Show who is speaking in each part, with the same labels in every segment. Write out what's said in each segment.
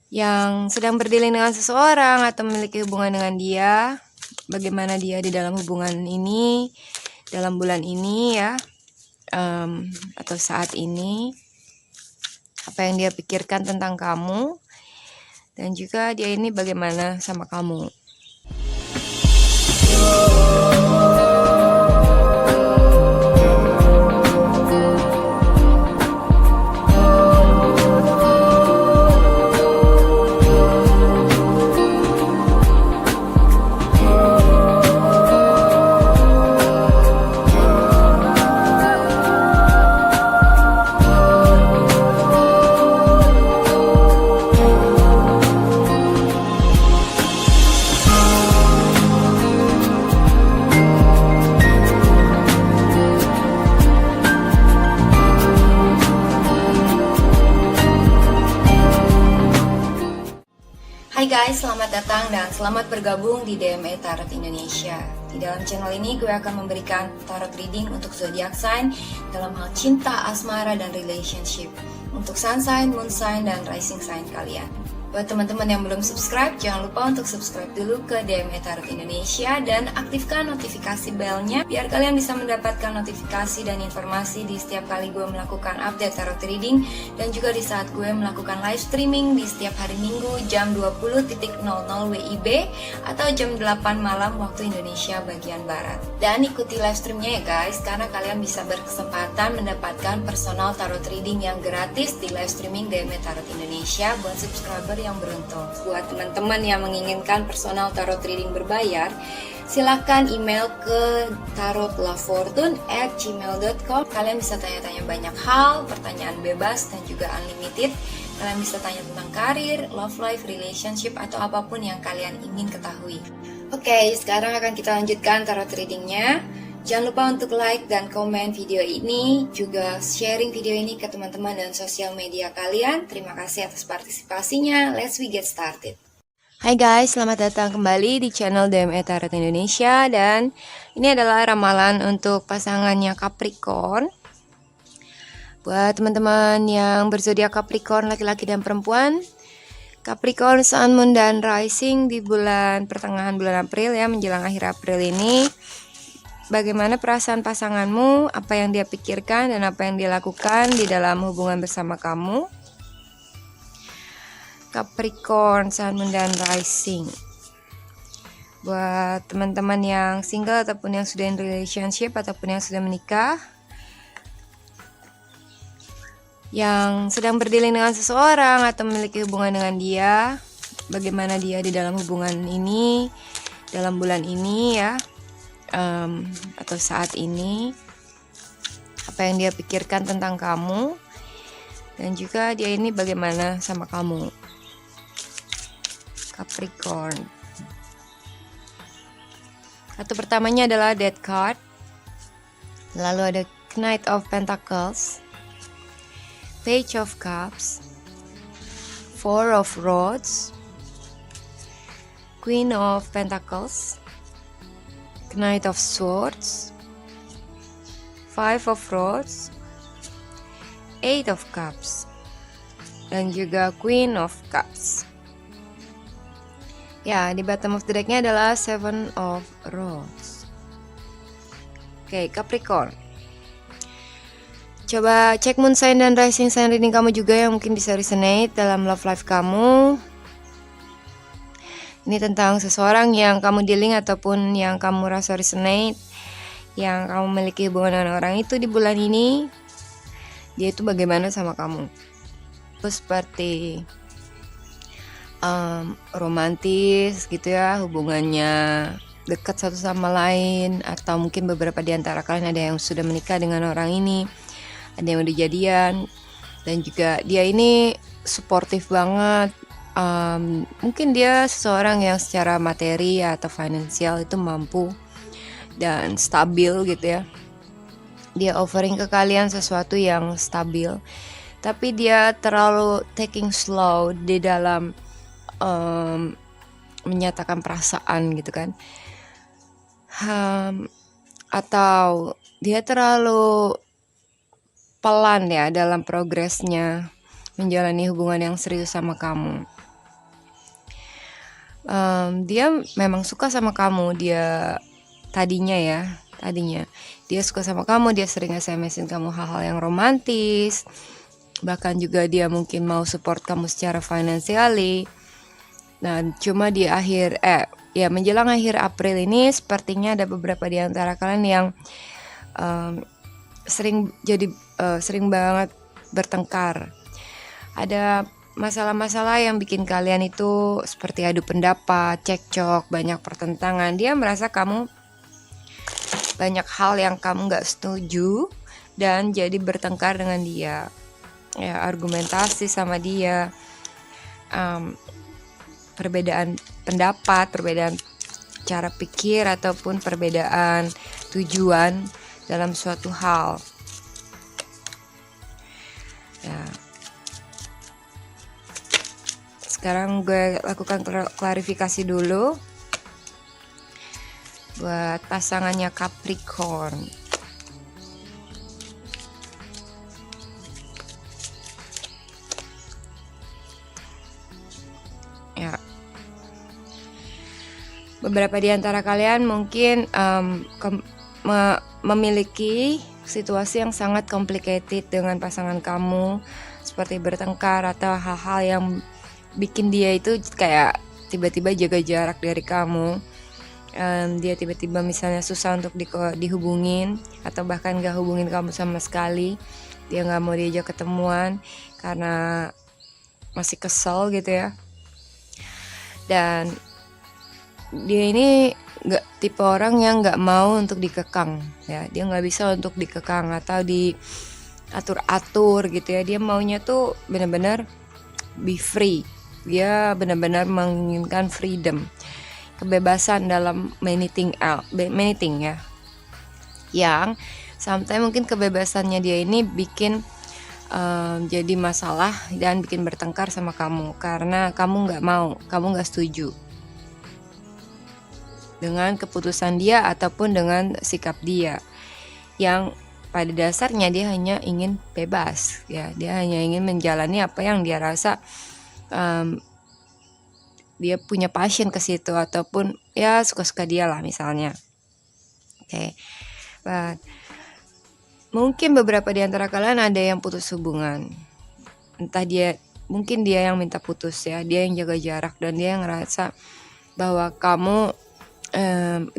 Speaker 1: yang sedang berdealing dengan seseorang atau memiliki hubungan dengan dia, bagaimana dia di dalam hubungan ini, dalam bulan ini ya, atau saat ini, apa yang dia pikirkan tentang kamu, dan juga dia ini bagaimana sama kamu. Hai guys, selamat datang dan selamat bergabung di DME Tarot Indonesia. Di dalam channel ini gue akan memberikan tarot reading untuk zodiac sign dalam hal cinta, asmara, dan relationship. Untuk sun sign, moon sign, dan rising sign kalian. Buat teman-teman yang belum subscribe, jangan lupa untuk subscribe dulu ke DME Tarot Indonesia dan aktifkan notifikasi belnya biar kalian bisa mendapatkan notifikasi dan informasi di setiap kali gue melakukan update tarot reading dan juga di saat gue melakukan live streaming di setiap hari Minggu jam 20.00 WIB atau jam 8 malam waktu Indonesia bagian Barat. Dan ikuti live streamnya ya guys, karena kalian bisa berkesempatan mendapatkan personal tarot reading yang gratis di live streaming DME Tarot Indonesia buat subscriber yang beruntung. Buat teman-teman yang menginginkan personal tarot reading berbayar, silahkan email ke tarotlafortune@gmail.com. Kalian bisa tanya-tanya banyak hal, pertanyaan bebas dan juga unlimited. Kalian bisa tanya tentang karir, love life, relationship, atau apapun yang kalian ingin ketahui. Oke, sekarang akan kita lanjutkan tarot readingnya. Jangan lupa untuk like dan komen video ini, juga sharing video ini ke teman-teman dan sosial media kalian. Terima kasih atas partisipasinya. Let's we get started. Hai guys, selamat datang kembali di channel DME Tarot Indonesia, dan ini adalah ramalan untuk pasangannya Capricorn. Buat teman-teman yang berzodiak Capricorn, laki-laki dan perempuan, Capricorn, Sun, Moon, dan Rising di pertengahan bulan April ya, menjelang akhir April ini. Bagaimana perasaan pasanganmu, apa yang dia pikirkan, dan apa yang dia lakukan di dalam hubungan bersama kamu. Capricorn, Sun, Moon, dan Rising. Buat teman-teman yang single ataupun yang sudah in relationship ataupun yang sudah menikah, yang sedang berdealing dengan seseorang atau memiliki hubungan dengan dia, bagaimana dia di dalam hubungan ini, dalam bulan ini ya, atau saat ini, apa yang dia pikirkan tentang kamu, dan juga dia ini bagaimana sama kamu. Capricorn. Kartu pertamanya adalah Death card, lalu ada Knight of Pentacles, Page of Cups, Four of Rods, Queen of Pentacles, Knight of Swords, Five of Rods, Eight of Cups, dan juga Queen of Cups. Ya, di bottom of the decknya adalah Seven of Rods. Oke, Capricorn. Coba cek moon sign dan rising sign reading kamu juga yang mungkin bisa resonate dalam love life kamu. Ini tentang seseorang yang kamu dealing ataupun yang kamu rasa resonate, yang kamu memiliki hubungan dengan orang itu di bulan ini. Dia itu bagaimana sama kamu? Itu seperti romantis gitu ya, hubungannya dekat satu sama lain, atau mungkin beberapa di antara kalian ada yang sudah menikah dengan orang ini, ada yang udah jadian, dan juga dia ini suportif banget. Mungkin dia seseorang yang secara materi atau finansial itu mampu dan stabil gitu ya. Dia offering ke kalian sesuatu yang stabil, tapi dia terlalu taking slow di dalam menyatakan perasaan gitu kan. Atau dia terlalu pelan ya dalam progresnya menjalani hubungan yang serius sama kamu. Dia memang suka sama kamu, tadinya dia suka sama kamu, dia sering SMS-in kamu hal-hal yang romantis, bahkan juga dia mungkin mau support kamu secara financially. Dan cuma di menjelang akhir April ini sepertinya ada beberapa di antara kalian yang sering banget bertengkar. Ada masalah-masalah yang bikin kalian itu seperti adu pendapat, cekcok, banyak pertentangan. Dia merasa kamu banyak hal yang kamu gak setuju dan jadi bertengkar dengan dia. Ya, argumentasi sama dia, perbedaan pendapat, perbedaan cara pikir ataupun perbedaan tujuan dalam suatu hal. Ya. Sekarang gue lakukan klarifikasi dulu buat pasangannya Capricorn. Ya. Beberapa di antara kalian mungkin memiliki situasi yang sangat complicated dengan pasangan kamu, seperti bertengkar atau hal-hal yang bikin dia itu kayak tiba-tiba jaga jarak dari kamu. Dia tiba-tiba misalnya susah untuk dihubungin atau bahkan gak hubungin kamu sama sekali. Dia gak mau diajak ketemuan karena masih kesel gitu ya. Dan dia ini tipe orang yang gak mau untuk dikekang ya. Dia gak bisa untuk dikekang atau diatur-atur gitu ya. Dia maunya tuh benar-benar be free. Dia benar-benar menginginkan freedom, kebebasan dalam many thing ya. Yang sometimes mungkin kebebasannya dia ini bikin jadi masalah dan bikin bertengkar sama kamu karena kamu gak setuju dengan keputusan dia ataupun dengan sikap dia, yang pada dasarnya dia hanya ingin bebas ya. Dia hanya ingin menjalani apa yang dia rasa dia punya passion ke situ ataupun ya suka-suka dia lah misalnya. Oke. Mungkin beberapa di antara kalian ada yang putus hubungan. Entah mungkin dia yang minta putus ya, dia yang jaga jarak dan dia yang ngerasa bahwa kamu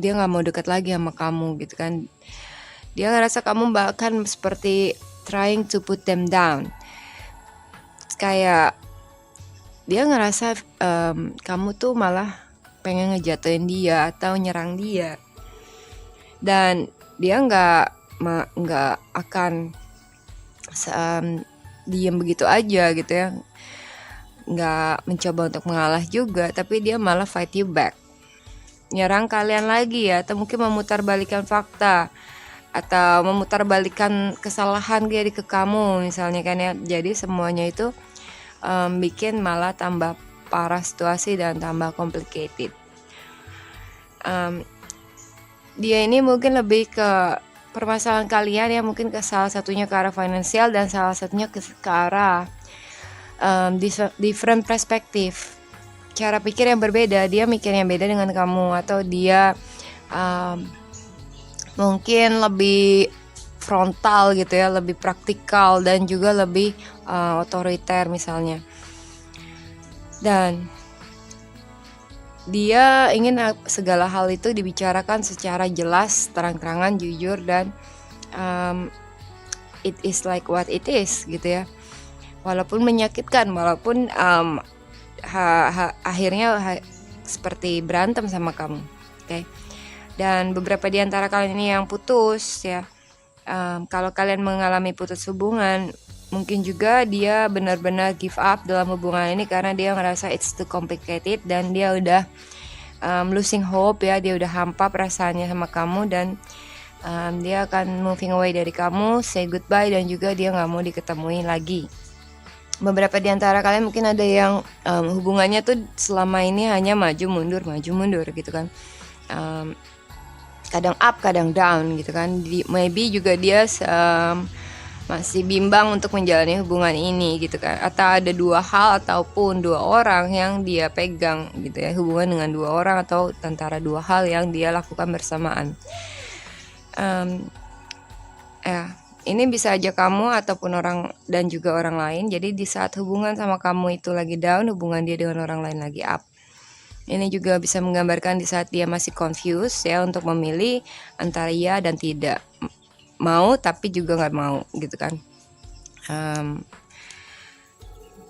Speaker 1: dia nggak mau dekat lagi sama kamu gitu kan. Dia ngerasa kamu bahkan seperti trying to put them down, kayak dia ngerasa kamu tuh malah pengen ngejatuhin dia atau nyerang dia, dan dia nggak akan diem begitu aja gitu ya, nggak mencoba untuk mengalah juga, tapi dia malah fight you back, nyerang kalian lagi ya, atau mungkin memutarbalikkan fakta atau memutarbalikkan kesalahan dia ke kamu misalnya kan ya. Jadi semuanya itu bikin malah tambah parah situasi dan tambah complicated. Dia ini mungkin lebih ke permasalahan kalian ya, mungkin ke salah satunya ke arah finansial dan salah satunya ke arah different perspektif, cara pikir yang berbeda. Dia mikirnya beda dengan kamu, atau dia mungkin lebih frontal gitu ya, lebih praktikal dan juga lebih otoriter misalnya. Dan dia ingin segala hal itu dibicarakan secara jelas, terang-terangan, jujur, dan it is like what it is gitu ya. Walaupun menyakitkan, walaupun akhirnya seperti berantem sama kamu. Okay? Dan beberapa di antara kalian ini yang putus ya, kalau kalian mengalami putus hubungan, mungkin juga dia benar-benar give up dalam hubungan ini karena dia ngerasa it's too complicated dan dia udah losing hope ya, dia udah hampa perasaannya sama kamu, dan dia akan moving away dari kamu, say goodbye, dan juga dia nggak mau diketemuin lagi. Beberapa di antara kalian mungkin ada yang hubungannya tuh selama ini hanya maju mundur gitu kan, kadang up kadang down gitu kan. Maybe juga dia masih bimbang untuk menjalani hubungan ini gitu kan, atau ada dua hal ataupun dua orang yang dia pegang gitu ya, hubungan dengan dua orang atau antara dua hal yang dia lakukan bersamaan. Ini bisa aja kamu ataupun orang dan juga orang lain. Jadi di saat hubungan sama kamu itu lagi down, hubungan dia dengan orang lain lagi up. Ini juga bisa menggambarkan di saat dia masih confused ya, untuk memilih antara ya dan tidak, mau tapi juga nggak mau gitu kan.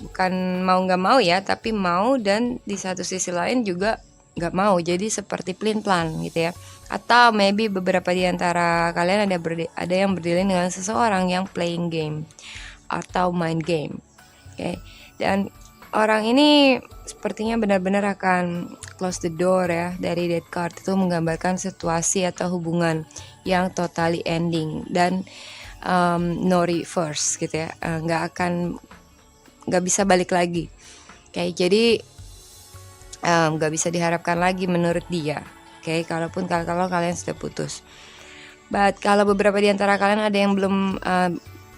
Speaker 1: Bukan mau nggak mau ya, tapi mau dan di satu sisi lain juga nggak mau. Jadi seperti pelin-pelan gitu ya. Atau maybe beberapa di antara kalian ada yang berdealing dengan seseorang yang playing game atau main game. Oke. Dan orang ini sepertinya benar-benar akan close the door ya. Dari death card itu menggambarkan situasi atau hubungan yang totally ending dan no reverse gitu ya. Nggak bisa balik lagi. Oke, jadi nggak bisa diharapkan lagi menurut dia. Oke, kalau kalian sudah putus. But kalau beberapa di antara kalian ada yang belum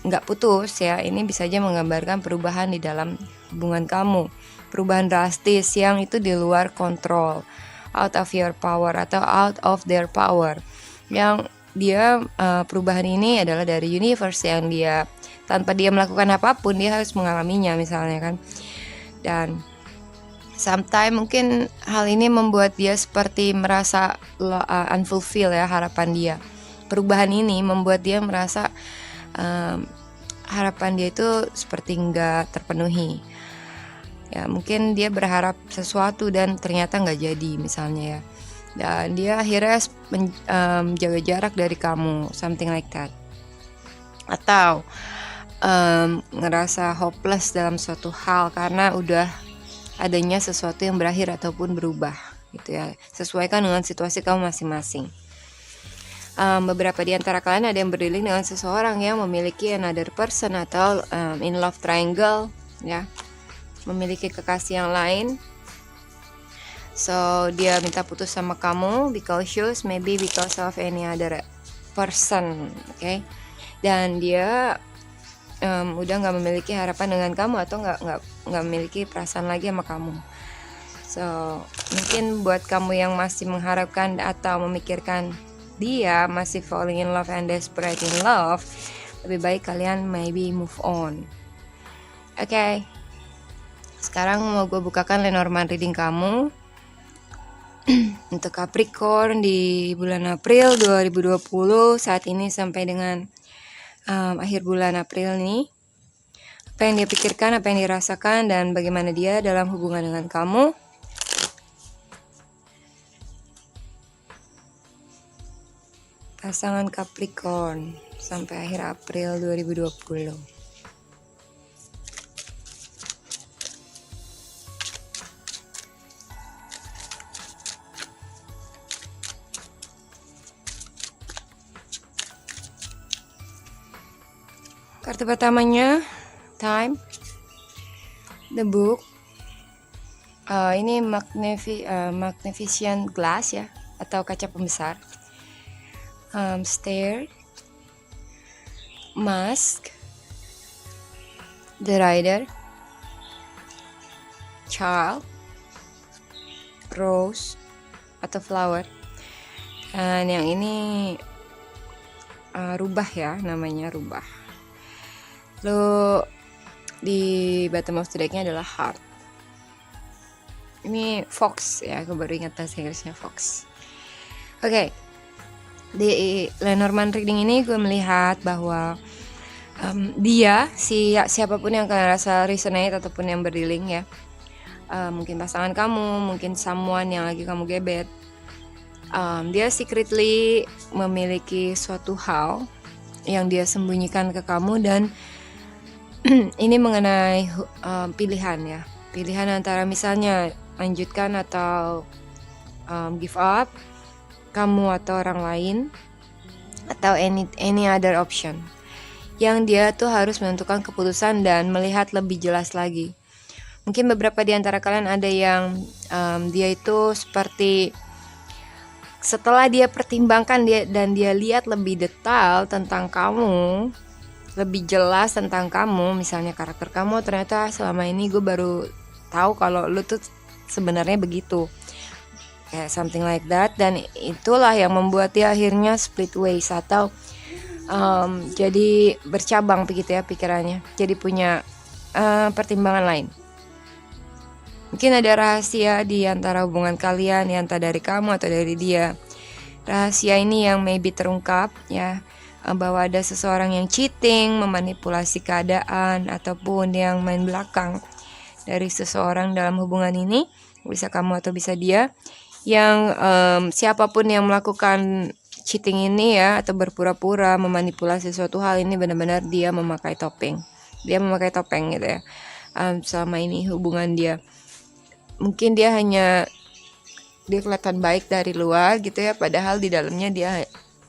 Speaker 1: nggak putus ya, ini bisa aja menggambarkan perubahan di dalam hubungan kamu, perubahan drastis yang itu di luar kontrol, out of your power atau out of their power. Yang dia perubahan ini adalah dari universe yang dia tanpa dia melakukan apapun dia harus mengalaminya misalnya kan. Dan sometimes mungkin hal ini membuat dia seperti merasa unfulfilled ya, harapan dia. Perubahan ini membuat dia merasa harapan dia itu seperti nggak terpenuhi. Ya mungkin dia berharap sesuatu dan ternyata nggak jadi misalnya ya. Dan dia akhirnya menjaga jarak dari kamu, something like that. Atau ngerasa hopeless dalam suatu hal karena udah adanya sesuatu yang berakhir ataupun berubah gitu ya. Sesuaikan dengan situasi kamu masing-masing. Beberapa di antara kalian ada yang berdealing dengan seseorang yang memiliki another person atau in love triangle ya, memiliki kekasih yang lain. So dia minta putus sama kamu because maybe because of any other person, okay? Dan dia udah nggak memiliki harapan dengan kamu atau nggak memiliki perasaan lagi sama kamu. So mungkin buat kamu yang masih mengharapkan atau memikirkan dia masih falling in love and desperate in love, lebih baik kalian maybe move on. Oke. Sekarang mau gue bukakan Lenormand reading kamu untuk Capricorn di bulan April 2020 saat ini sampai dengan akhir bulan April ini. Apa yang dia pikirkan, apa yang dirasakan, dan bagaimana dia dalam hubungan dengan kamu. Pasangan Capricorn sampai akhir April 2020. Kartu pertamanya Time, The Book. Ini magnificent glass ya, atau kaca pembesar. Stair, Mask, The Rider, Child, Rose atau Flower. Dan yang ini rubah ya, namanya rubah. Lalu di bottom of the decknya adalah Heart. Ini Fox ya, aku baru ingat bahasa Inggrisnya Fox. Oke. Di Lenormand reading ini gue melihat bahwa dia siapapun yang kalian rasa resonate ataupun yang berdealing ya, mungkin pasangan kamu, mungkin someone yang lagi kamu gebet, dia secretly memiliki suatu hal yang dia sembunyikan ke kamu. Dan ini mengenai pilihan ya, pilihan antara misalnya lanjutkan atau give up, kamu atau orang lain, atau any other option. Yang dia tuh harus menentukan keputusan dan melihat lebih jelas lagi. Mungkin beberapa di antara kalian ada yang dia itu seperti setelah dia pertimbangkan dan dia lihat lebih detail tentang kamu, lebih jelas tentang kamu, misalnya karakter kamu, ternyata selama ini gue baru tahu kalau lu tuh sebenarnya begitu, kayak something like that. Dan itulah yang membuat dia akhirnya split ways atau jadi bercabang begitu ya pikirannya, jadi punya pertimbangan lain. Mungkin ada rahasia di antara hubungan kalian, entah dari kamu atau dari dia. Rahasia ini yang maybe terungkap ya, bahwa ada seseorang yang cheating, memanipulasi keadaan, ataupun yang main belakang dari seseorang dalam hubungan ini. Bisa kamu atau bisa dia. Yang siapapun yang melakukan cheating ini ya, atau berpura-pura memanipulasi suatu hal ini, benar-benar dia memakai topeng. Dia memakai topeng gitu ya. Selama ini hubungan dia, mungkin dia kelihatan baik dari luar gitu ya, padahal di dalamnya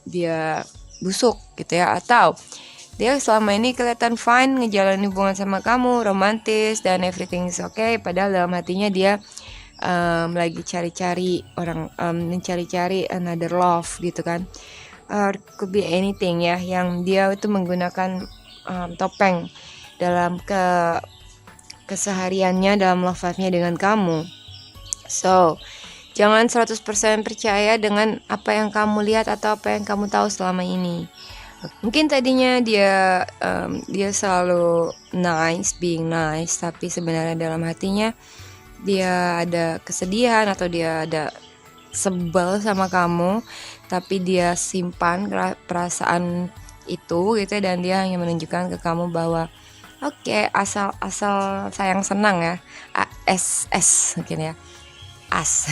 Speaker 1: dia busuk gitu ya. Atau dia selama ini kelihatan fine ngejalanin hubungan sama kamu, romantis dan everything is okay, padahal dalam hatinya dia lagi cari-cari orang, mencari-cari another love gitu kan. Could be anything ya, yang dia itu menggunakan topeng dalam kesehariannya, dalam love life-nya dengan kamu. So, jangan 100% percaya dengan apa yang kamu lihat atau apa yang kamu tahu selama ini. Mungkin tadinya dia selalu being nice, tapi sebenarnya dalam hatinya dia ada kesedihan atau dia ada sebel sama kamu, tapi dia simpan perasaan itu gitu ya, dan dia hanya menunjukkan ke kamu bahwa oke, asal sayang senang ya, ASS mungkin ya, as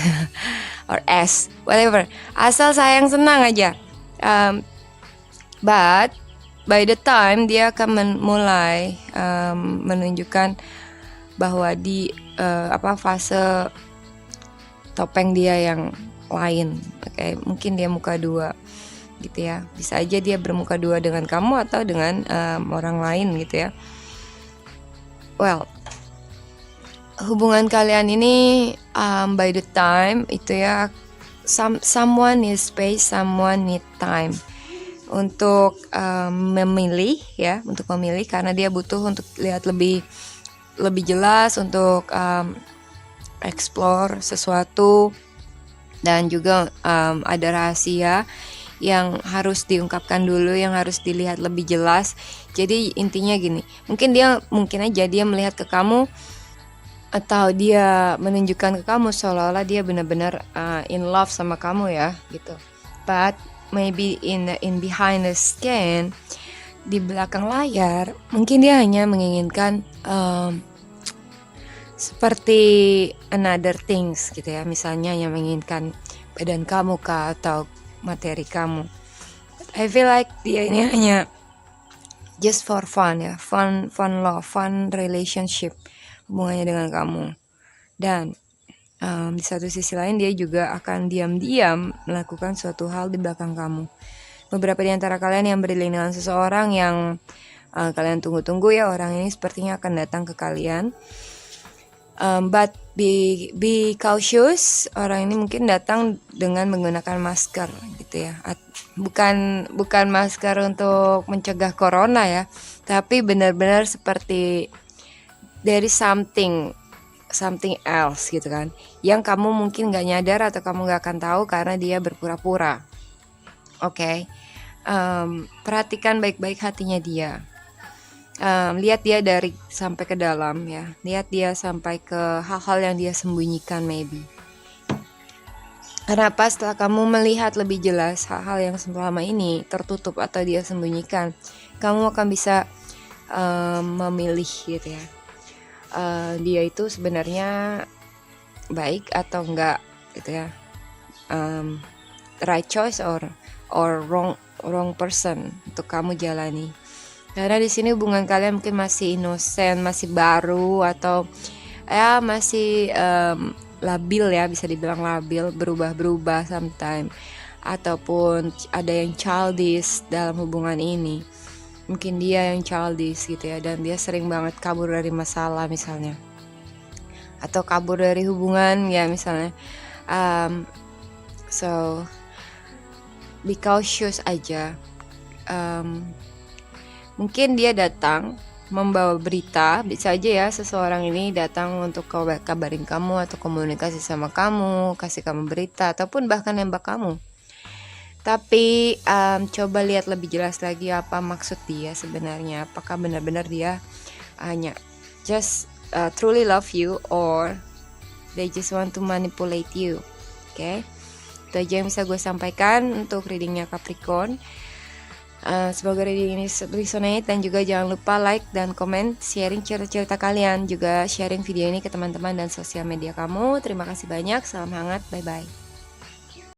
Speaker 1: or s whatever, asal sayang senang aja. But by the time dia akan mulai menunjukkan bahwa di fase topeng dia yang lain, oke, mungkin dia muka dua gitu ya. Bisa aja dia bermuka dua dengan kamu atau dengan orang lain gitu ya. Well, hubungan kalian ini by the time itu ya, someone need space, someone need time untuk memilih ya, untuk memilih, karena dia butuh untuk lihat lebih jelas, untuk explore sesuatu, dan juga ada rahasia yang harus diungkapkan dulu, yang harus dilihat lebih jelas. Jadi intinya gini, mungkin aja dia melihat ke kamu, atau dia menunjukkan ke kamu seolah-olah dia benar-benar in love sama kamu ya gitu. But maybe in behind the skin, di belakang layar, mungkin dia hanya menginginkan seperti another things gitu ya. Misalnya yang menginginkan badan kamu kah, atau materi kamu. I feel like dia ini hanya just for fun ya, fun love, fun relationship hubungannya dengan kamu. Dan di satu sisi lain dia juga akan diam-diam melakukan suatu hal di belakang kamu. Beberapa di antara kalian yang beriling dengan seseorang yang kalian tunggu-tunggu ya, orang ini sepertinya akan datang ke kalian. But be cautious, orang ini mungkin datang dengan menggunakan masker gitu ya. Bukan masker untuk mencegah corona ya, tapi benar-benar seperti dari something else gitu kan, yang kamu mungkin gak nyadar atau kamu gak akan tahu karena dia berpura-pura. Oke. Perhatikan baik-baik hatinya dia. Lihat dia dari sampai ke dalam ya, lihat dia sampai ke hal-hal yang dia sembunyikan maybe. Kenapa? Setelah kamu melihat lebih jelas hal-hal yang selama ini tertutup atau dia sembunyikan, kamu akan bisa memilih gitu ya, dia itu sebenarnya baik atau enggak gitu ya, right choice or wrong person untuk kamu jalani. Karena di sini hubungan kalian mungkin masih innocent, masih baru, atau ya masih labil ya, bisa dibilang labil, berubah-berubah sometimes, ataupun ada yang childish dalam hubungan ini. Mungkin dia yang childish gitu ya, dan dia sering banget kabur dari masalah misalnya, atau kabur dari hubungan ya misalnya. So be cautious aja. Mungkin dia datang membawa berita, bisa aja ya seseorang ini datang untuk kabarin kamu atau komunikasi sama kamu, kasih kamu berita, ataupun bahkan nembak kamu. Tapi coba lihat lebih jelas lagi apa maksud dia sebenarnya. Apakah benar-benar dia hanya just truly love you, or they just want to manipulate you. Oke, itu aja yang bisa gue sampaikan untuk readingnya Capricorn. Semoga reading ini resonate, dan juga jangan lupa like dan komen, sharing cerita-cerita kalian, juga sharing video ini ke teman-teman dan sosial media kamu. Terima kasih banyak, salam hangat, bye-bye.